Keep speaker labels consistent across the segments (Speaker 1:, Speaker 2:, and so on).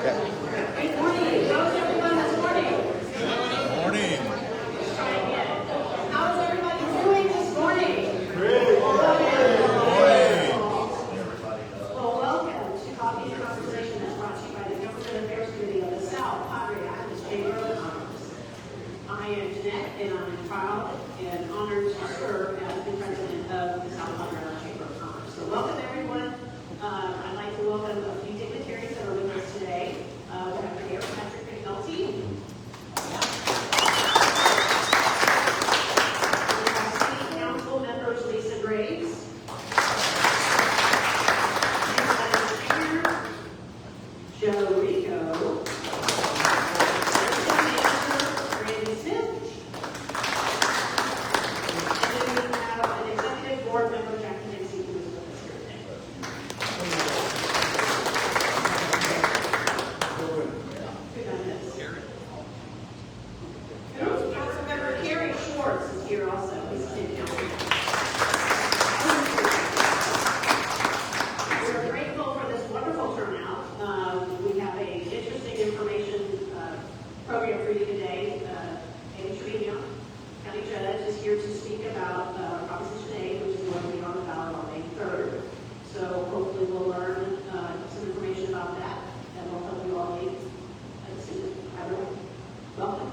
Speaker 1: Good morning. How's everyone this morning?
Speaker 2: Good morning.
Speaker 1: How's everybody doing this morning?
Speaker 2: Good morning.
Speaker 1: Well, welcome to Coffee and Conversation that's brought to you by the Government Affairs Committee of the South Padre Island Chamber of Commerce. I am Jeanette, and I'm proud and honored to serve as the president of the South Padre Island Chamber of Commerce. So welcome, everyone. I'd like to welcome a few dignitaries that are with us today. We have Mayor Padre Island. City Council members Lisa Graves, Joe Rico, Randy Smith, and then we have an executive board member, Jackie Dixie, who is with us here today. Councilmember Carrie Schwartz is here also. He's city council. We're grateful for this wonderful turnout. We have an interesting information program for you today. Judge Trevino, County Judge, is here to speak about Proposition 8, which is going to be on the ballot on May 3rd. So hopefully we'll learn some information about that, and we'll help you all meet as soon as everyone. Welcome.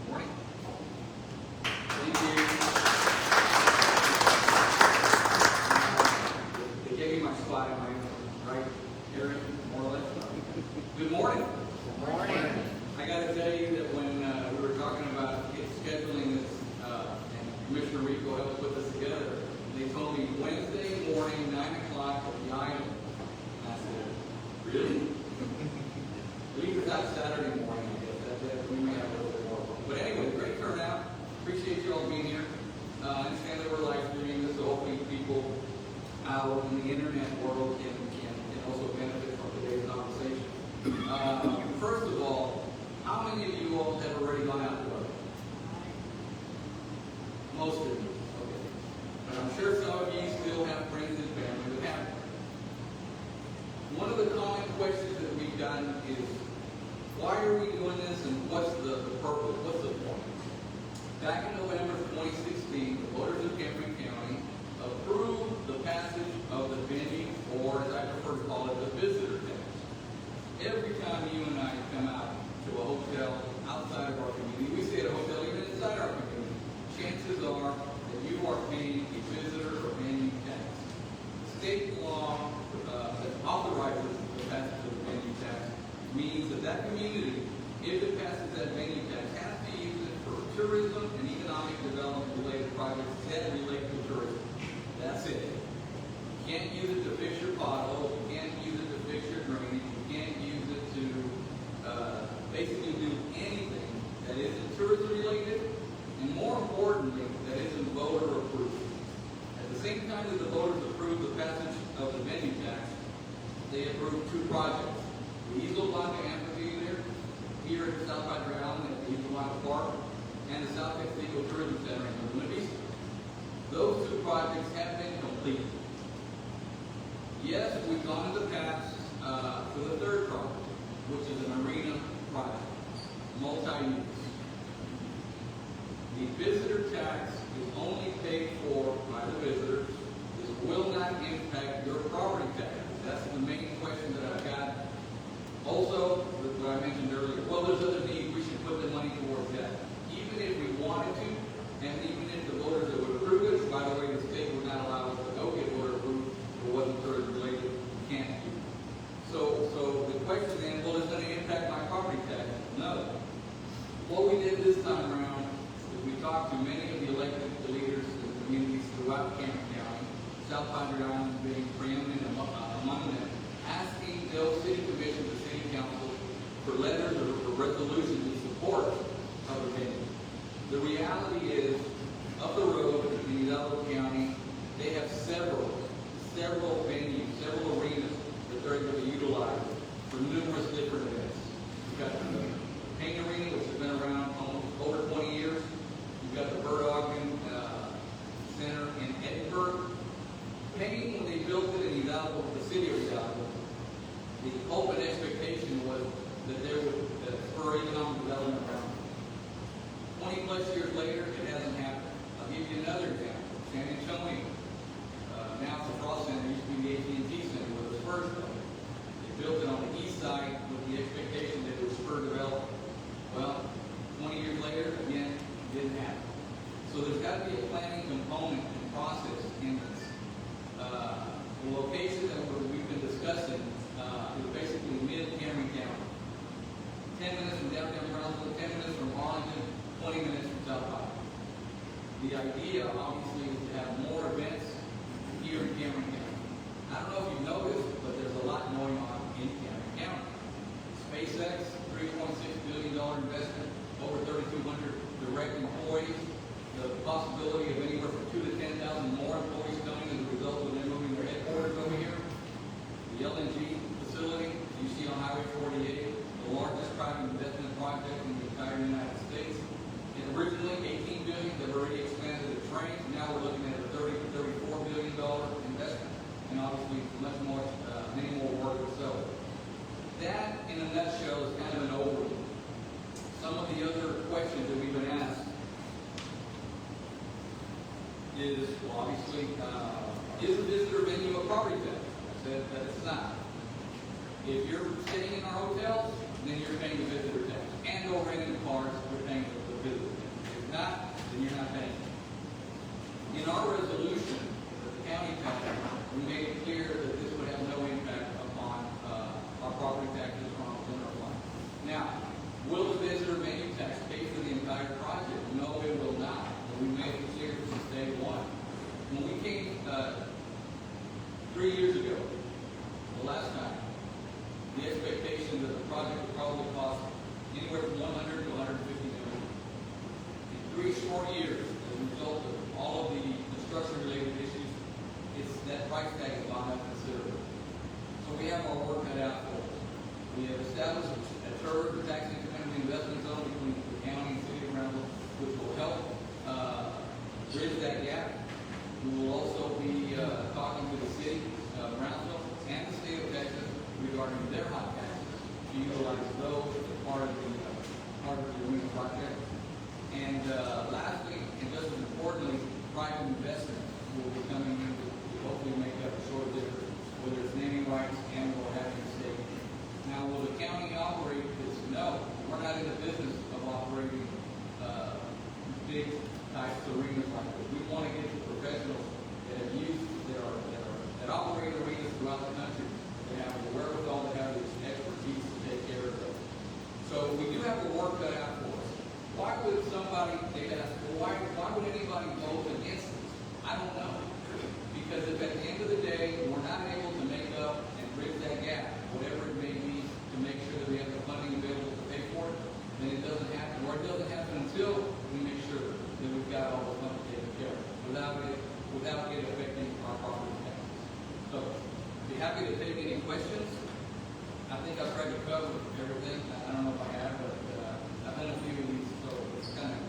Speaker 3: Morning. Thank you. They gave me my spot in my right area, more or less. Good morning. Good morning. I got to tell you that when we were talking about scheduling this, and Commissioner Rico helped put this together, they told me Wednesday morning, 9 o'clock at the island. And I said, really? Leave it out Saturday morning, I guess. That we may have a little bit more. But anyway, great turnout. Appreciate you all being here. I understand that we're live streaming this, so hopefully people out in the internet world can also benefit from today's conversation. First of all, how many of you all have already gone out to vote? Most of you. Okay. But I'm sure some of you still have friends and family that haven't. One of the common questions that we've gotten is, why are we doing this and what's the purpose? What's the point? Back in November 2016, the voters of Cameron County approved the passage of the vending, or as I prefer to call it, the visitor tax. Every time you and I come out to a hotel outside of our community, we stay at a hotel even inside our community, chances are that you are paying a visitor or vending tax. State law that authorizes the passage of the vending tax means that that community, if it passes that vending tax, has to use it for tourism and economic development related projects that relate to tourism. That's it. You can't use it to fix your potholes, you can't use it to fix your drainage, you can't use it to basically do anything that isn't tourism related, and more importantly, that isn't voter approved. At the same time that the voters approved the passage of the vending tax, they approved two projects. The Isla Blanca Amphitheater here at South Padre Island at the Isla Blanca Park, and the South Texas Tourism Center in Laguna Vista. Those two projects have been completed. Yes, we've gone to the past for the third project, which is an arena project, multi-use. The visitor tax is only paid for by the visitors. This will not impact your property tax. That's the main question that I've got. Also, what I mentioned earlier, well, there's other needs. We should put the money towards that. Even if we wanted to, and even if the voters that would approve it, by the way, the state would not allow us to go get voter approved if it wasn't tourism related, you can't do it. So the question then, well, is it going to impact my property tax? No. What we did this time around is we talked to many of the elected leaders in the communities throughout Cameron County, South Padre Island being preeminent among them, asking those city commissions and city councils for letters or for resolutions in support of the venue. The reality is, up the road in Hidalgo County, they have several venues, several arenas that they're going to utilize for numerous different events. You've got the Paint Arena, which has been around almost over 20 years. You've got the Bird Ogden Center in Edinburgh. Paint, when they built it in Hidalgo, the city of Hidalgo, the open expectation was that there would spur economic development around it. 20 plus years later, it hasn't happened. I'll give you another example. San Antonio. Now it's a Frost Center. It used to be the AT&T Center where the Spurs built. They built it on the east side with the expectation that it would spur development. Well, 20 years later, again, it didn't happen. So there's got to be a planning component and process in this. The location that we've been discussing is basically mid-Cameron County. 10 minutes from downtown Brownsville, 10 minutes from Arlington, 20 minutes from South High. The idea, obviously, is to have more events here in Cameron County. I don't know if you've noticed, but there's a lot going on in Cameron County. SpaceX, $3.6 billion investment, over 3,200 direct employees, the possibility of anywhere from 2,000 to 10,000 more employees coming as a result of them moving their headquarters over here. The LNG facility, you see on Highway 48, the largest private investment project in the entire United States. And originally, $18 billion, they've already expanded the train. Now we're looking at a $30 to $34 billion investment, and obviously much more, many more work to sell. That, in a nutshell, is kind of an overview. Some of the other questions that we've been asked is, well, obviously, is a visitor venue a property tax? I said that it's not. If you're staying in our hotels, then you're paying the visitor tax. And or renting cars, we're paying the visitor tax. If not, then you're not paying. In our resolution that the county passed, we made it clear that this would have no impact upon our property taxes on our general fund. Now, will the visitor venue tax pay for the entire project? No, it will not. But we made it clear since day one. When we came 3 years ago, the last time, the expectation that the project would probably cost anywhere from 100 to 150 million. In 3 short years, as a result of all of the construction-related issues, that price tag has gone up considerably. So we have our work cut out for us. We have established a TURB, the tax increment investment zone between the county and city of Brownsville, which will help bridge that gap. We will also be talking to the city of Brownsville and the state of Texas regarding their hot taxes to utilize those as part of the arena project. And lastly, and just as importantly, private investment will be coming in to hopefully make up a short difference, whether it's naming rights and or having a stake. Now, will the county operate this? No, we're not in the business of operating big types of arenas like this. We want to get the professionals that have used, that operate arenas throughout the country, that have the wherewithal, that have the expertise to take care of those. So we do have the work cut out for us. Why would somebody, they've asked, well, why would anybody vote against this? I don't know. Because if at the end of the day, we're not able to make up and bridge that gap, whatever it may be, to make sure that we have the funding available to pay for it, then it doesn't happen. Or it doesn't happen until we make sure that we've got all the funding taken care of, without it affecting our property taxes. So, I'd be happy to take any questions. I think I've tried to cover everything. I don't know if I have, but I've done a few of these, so it's kind of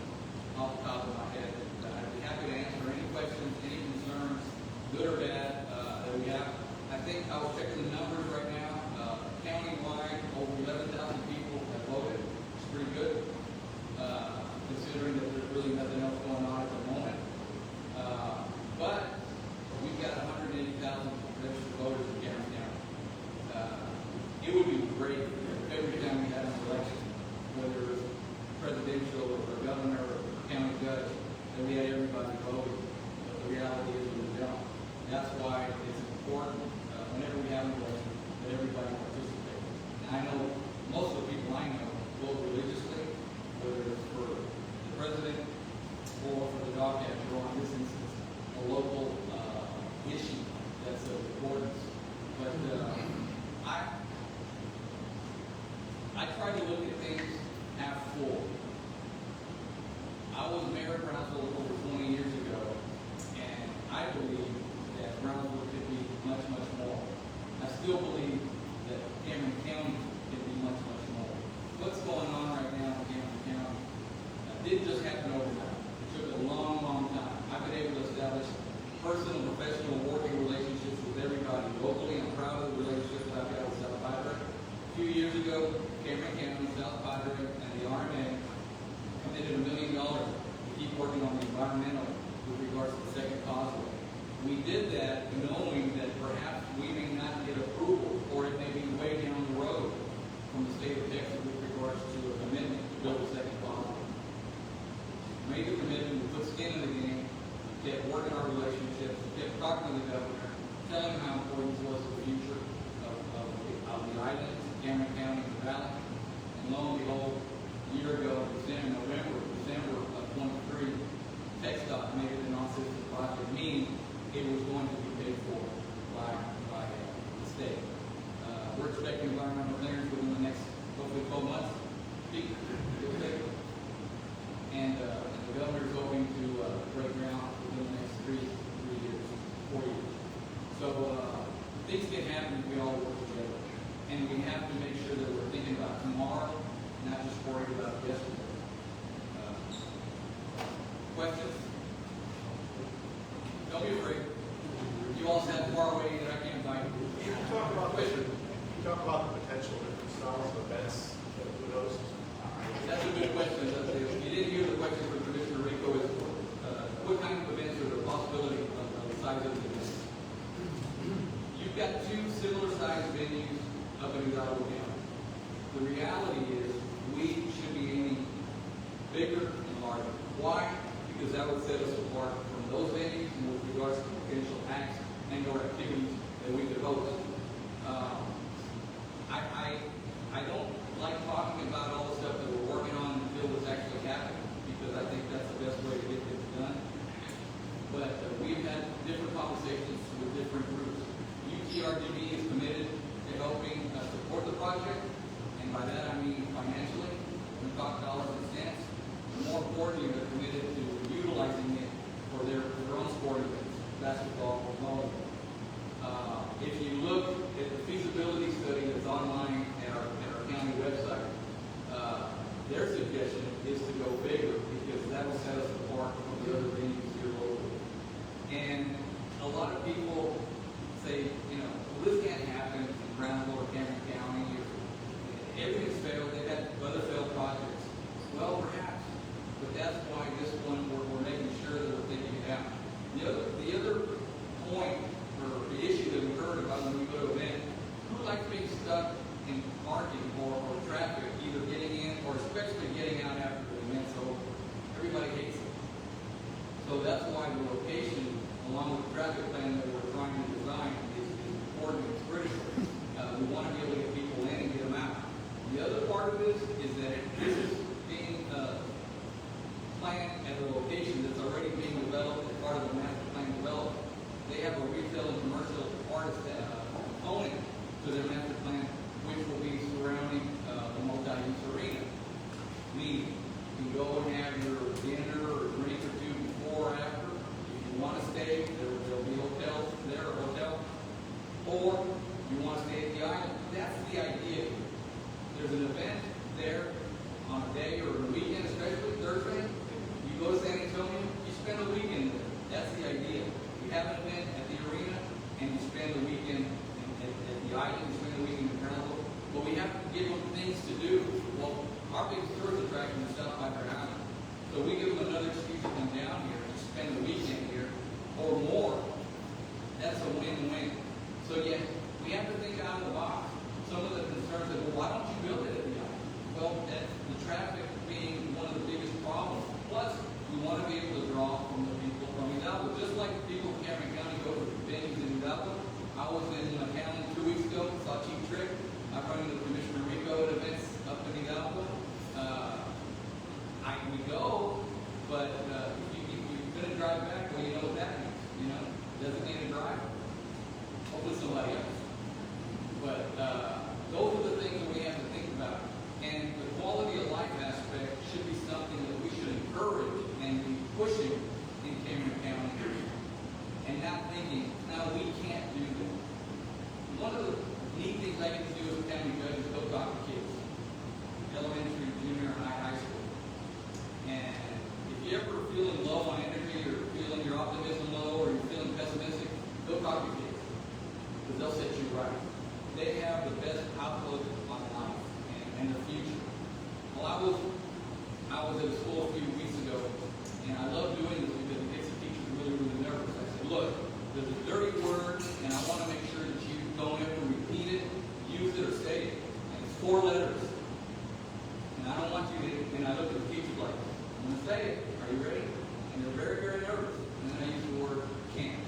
Speaker 3: off the top of my head. I'd be happy to answer any questions, any concerns, good or bad, that we have. I think I was checking the numbers right now. Countywide, over 11,000 people have voted. It's pretty good, considering that there's really nothing else going on at the moment. But we've got 180,000 registered voters in Cameron County. It would be great if every time we had an election, whether it's presidential or governor or county judge, that we had everybody voting. But the reality is we don't. That's why it's important whenever we have an election that everybody participates. And I know most of the people I know vote religiously, whether it's for the president or for the dog catcher, or in this instance, a local issue that's of importance. But I try to look at things half full. I was mayor of Brownsville over 20 years ago, and I believe that Brownsville could be much, much more. I still believe that years ago, Cameron County, South Padre, and the RMA committed $1 million to keep working on the environmental with regards to the second causeway. We did that knowing that perhaps we may not get approval, or it may be way down the road from the state of Texas with regards to a commitment to build a second causeway. Made the commitment, we put skin in the game, kept working our relationships, kept talking to the governor, telling him how important this was to the future of the islands, Cameron County, and the valley. And lo and behold, a year ago, December of 23, TxDOT made it an on-system project, meaning it was going to be paid for by the state. We're expecting environmental clearance within the next, hopefully, 12 months. And the governor is hoping to break ground within the next 3 years, 4 years. So things can happen if we all work together. And we have to make sure that we're thinking about tomorrow, not just worried about yesterday. Questions? Don't be afraid. You all sat far away that I can't invite you.
Speaker 4: You talk about the potential different styles of events that who knows.
Speaker 3: That's a good question. You didn't hear the question from Commissioner Rico is what kind of events are the possibility of the size of the events? You've got 2 similar sized venues up in Hidalgo County. The reality is we should be aiming bigger and larger. Why? Because that would set us apart from those venues and with regards to potential acts and or activities that we could host. I don't like talking about all the stuff that we're working on until it's actually happening, because I think that's the best way to get this done. But we've had different conversations with different groups. UTRGB is committed to helping support the project, and by that I mean financially. We talk dollars and cents. More importantly, they're committed to utilizing it for their own sport events, basketball, volleyball. If you look at the feasibility study that's online at our county website, their suggestion is to go bigger because that will set us apart from the other venues here locally. And a lot of people say, well, this can't happen in Brownsville or Cameron County. Everything's failed. They've had other failed projects. Well, perhaps, but that's why this one we're making sure that we're thinking it out. The other point or the issue that we heard about when we go to an event, who likes being stuck in parking or traffic, either getting in or especially getting out after the event's over? Everybody hates it. So that's why the location, along with the traffic plan that we're trying to design, is important. It's critical. We want to be able to get people in and get them out. The other part of this is that this is being planned at a location that's already being developed as part of the master plan development. They have a retail and commercial artist component to their master plan, which will be surrounding the multi-use arena. Meaning, you can go and have your dinner or drink or 2 before or after. If you want to stay, there'll be hotels there, or hotel. Or you want to stay at the island. That's the idea. There's an event there on a day or a weekend, especially Thursday. You go to San Antonio, you spend a weekend there. That's the idea. You have an event at the arena, and you spend the weekend at the island, you spend the weekend in Brownsville. But we have to give them things to do. Well, our biggest tourist attraction is South Padre Island. So we give them another excuse to come down here to spend the weekend here, or more. That's a win-win. So yeah, we have to think out of the box. Some of the concerns that, well, why don't you build it at the island? Well, the traffic being one of the biggest problems. Plus, we want to be able to draw from the people from Hidalgo. Just like the people in Cameron County go to venues in Hidalgo. I was in County 2 weeks ago, saw Chief Trick. I run into Commissioner Rico at events up in Hidalgo. We go, but if you're going to drive back, well, you know what that means. Designated driver. Hopefully somebody else. But those are was at a school a few weeks ago, and I love doing this because it makes the teachers really, really nervous. I said, look, there's a dirty word, and I want to make sure that you don't ever repeat it, use it, or say it. And it's 4 letters. And I don't want you to, and I look at the teachers like, I'm going to say it. Are you ready? And they're very, very nervous. And then I use the word can't.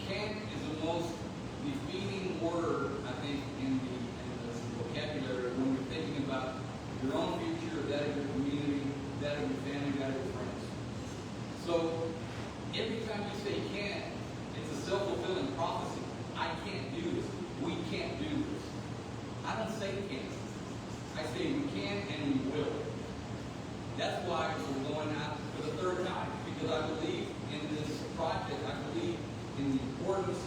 Speaker 3: Can't is the most defeating word, I think, in the vocabulary when you're thinking about your own future, that of your community, that of your family, that of your friends. So every time you say can't, it's a self-fulfilling prophecy. I can't do this. We can't do this. I don't say can't. I say we can and we will. That's why we're going out for the 3rd time, because I believe in this project. I believe in the importance.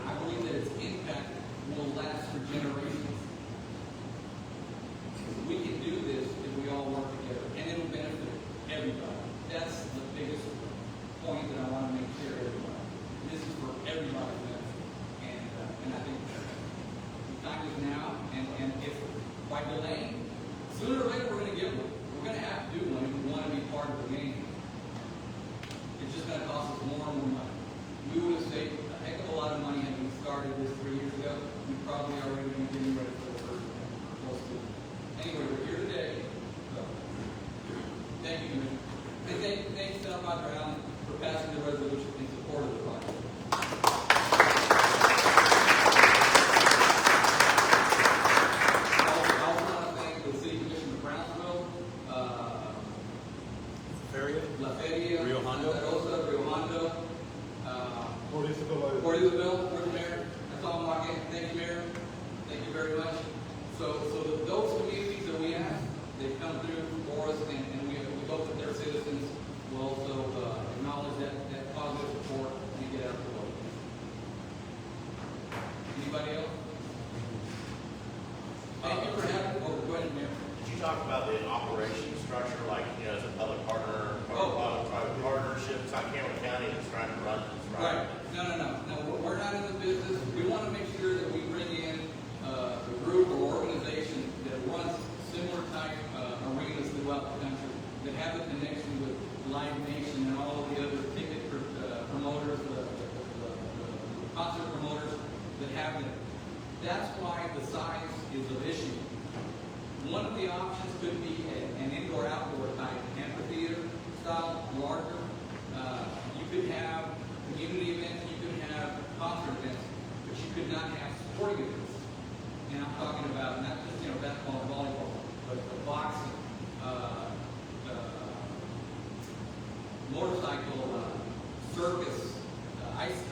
Speaker 3: I believe that its impact will last for generations. We can do this if we all work together, and it'll benefit everybody. That's the biggest point that I want to make clear to everybody. This is for everybody's benefit, and I think the time is now. And if by delaying, sooner or later we're going to get one. We're going to have to do one if we want to be part of the game. It's just going to cost us more and more money. We would have saved a heck of a lot of money had we started this 3 years ago. We'd probably already been getting ready for the first one. Close to it. Anyway, we're here today. So, thank you, Commissioner. And thanks to Padre Island for passing the resolution in support of the project. I also want to thank the City Commission of Brownsville, La Feria,
Speaker 2: Rio Hondo.
Speaker 3: Santa Rosa, Rio Hondo,
Speaker 4: Port Isabel.
Speaker 3: Port Isabel, where's the mayor? That's all, Mark. Thank you, Mayor. Thank you very much. So those communities that we have, they've come through for us, and we hope that their citizens will also acknowledge that positive support and get out the vote. Anybody else? Thank you for having me. Go ahead, Mayor.
Speaker 5: Did you talk about the operation structure, like, as a public partner, or private partnerships, like Cameron County that's trying to run this, right?
Speaker 3: No, we're not in the business. We want to make sure that we bring in a group or organization that runs similar type arenas throughout the country, that have a connection with Live Nation and all of the other ticket promoters, the concert promoters that have them. That's why the size is an issue. One of the options could be an indoor-outdoor type amphitheater style, larger. You could have community events, you could have concert events, but you could not have sporting events. And I'm talking about not just basketball and volleyball, but the boxing, motorcycle, circus, ice